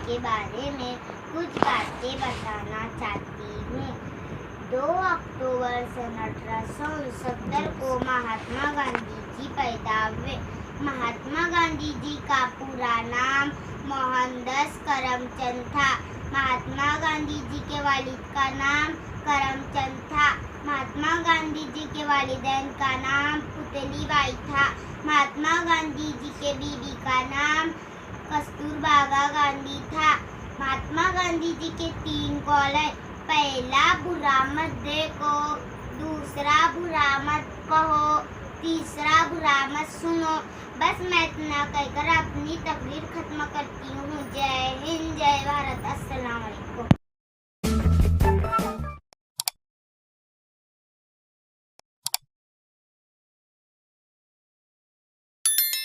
के बारे में कुछ बातें बताना चाहती हूँ। 2 अक्टूबर सन 1869 को महात्मा गांधी जी पैदा हुए। महात्मा गांधी जी का पूरा नाम मोहनदास करमचंद था। महात्मा गांधी जी के वालिद का नाम करमचंद था। महात्मा गांधी जी के वालिदैन का नाम पुतलीबाई था। महात्मा गांधी जी के बीवी का नाम कस्तूरबा गांधी था। महात्मा गांधी जी के 3 कॉलेज, पहला बुरा मत देखो, दूसरा बुरा मत कहो, तीसरा बुरा मत सुनो। बस मैं इतना कहकर अपनी तकरीर खत्म करती हूँ। जय हिंद।